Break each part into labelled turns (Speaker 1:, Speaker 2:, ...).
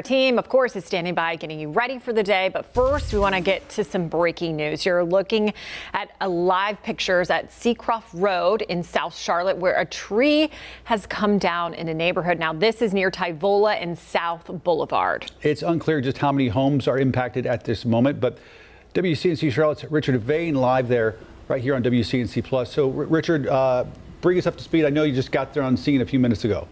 Speaker 1: Our team, of course, is standing by getting you ready for the day. But first, we want to get to some breaking news. You're looking at live pictures at Seacroft Road in South Charlotte, where a tree has come down in a neighborhood. Now, this is near Tyvola and South Boulevard.
Speaker 2: It's unclear just how many homes are impacted at this moment, but WCNC Charlotte's Richard Vane live there right here on WCNC Plus. So, Richard, bring us up to speed. I know you just got there on scene a few minutes ago.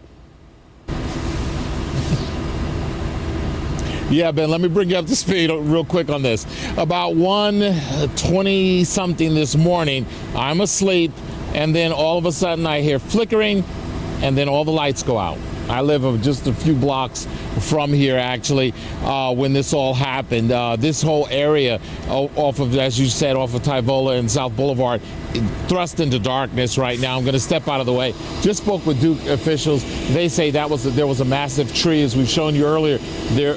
Speaker 3: Yeah, Ben, let me bring you up to speed real quick on this. About 1:20 something this morning, I'm asleep, and then all of a sudden I hear flickering, and then all the lights go out. I live just a few blocks from here, actually, when this all happened. This whole area off of, as you said, off of Tyvola and South Boulevard, thrust into darkness right now. I'm going to step out of the way. Just spoke with Duke officials. They say there was a massive tree, as we've shown you earlier,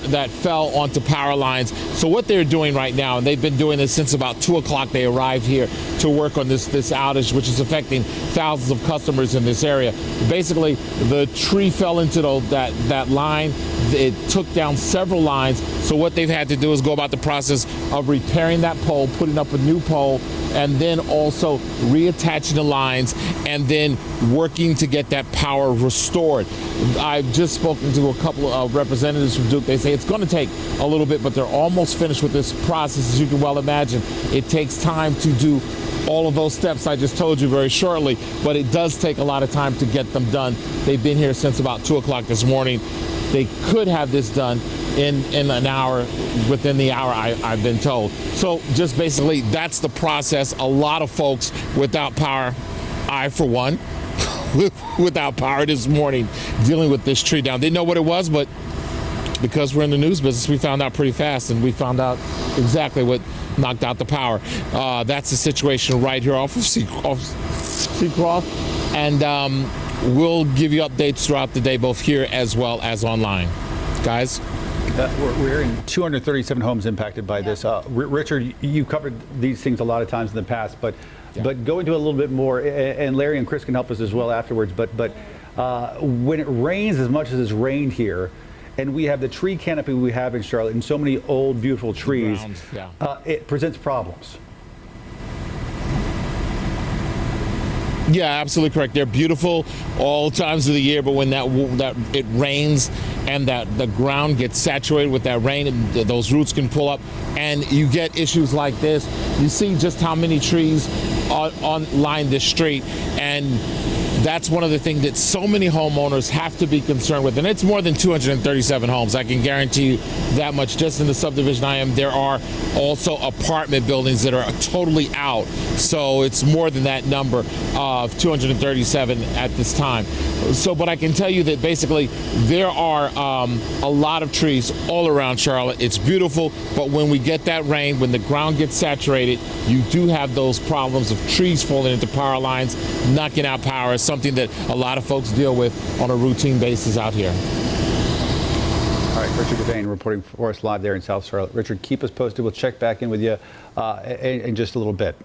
Speaker 3: that fell onto power lines. So what they're doing right now, and they've been doing this since about 2 o'clock, they arrived here to work on this outage, which is affecting thousands of customers in this area. Basically, the tree fell into that line. It took down several lines. So what they've had to do is go about the process of repairing that pole, putting up a new pole, and then also reattaching the lines, and then working to get that power restored. I've just spoken to a couple of representatives from Duke. They say it's going to take a little bit, but they're almost finished with this process. As you can well imagine, it takes time to do all of those steps I just told you very shortly, but it does take a lot of time to get them done. They've been here since about 2 o'clock this morning. They could have this done in an hour, within the hour, I've been told. So just basically, that's the process. A lot of folks without power, I for one, without power this morning, dealing with this tree down. Didn't know what it was, but because we're in the news business, we found out pretty fast, and we found out exactly what knocked out the power. That's the situation right here off of Seacroft, and we'll give you updates throughout the day, both here as well as online. Guys?
Speaker 2: We're in 237 homes impacted by this. Richard, you covered these things a lot of times in the past, but go into a little bit more, and Larry and Chris can help us as well afterwards. But when it rains as much as it's rained here, and we have the tree canopy we have in Charlotte and so many old, beautiful trees, it presents problems.
Speaker 3: Yeah, absolutely correct. They're beautiful all times of the year, but when that it rains and that the ground gets saturated with that rain, those roots can pull up, and you get issues like this. You see just how many trees line this street, and that's one of the things that so many homeowners have to be concerned with. And it's more than 237 homes. I can guarantee you that much. Just in the subdivision I am, there are also apartment buildings that are totally out. So it's more than that number of 237 at this time. So, but I can tell you that basically there are a lot of trees all around Charlotte. It's beautiful, but when we get that rain, when the ground gets saturated, you do have those problems of trees falling into power lines, knocking out power. Something that a lot of folks deal with on a routine basis out here.
Speaker 2: All right, Richard Vane reporting for us live there in South Charlotte. Richard, keep us posted. We'll check back in with you in just a little bit.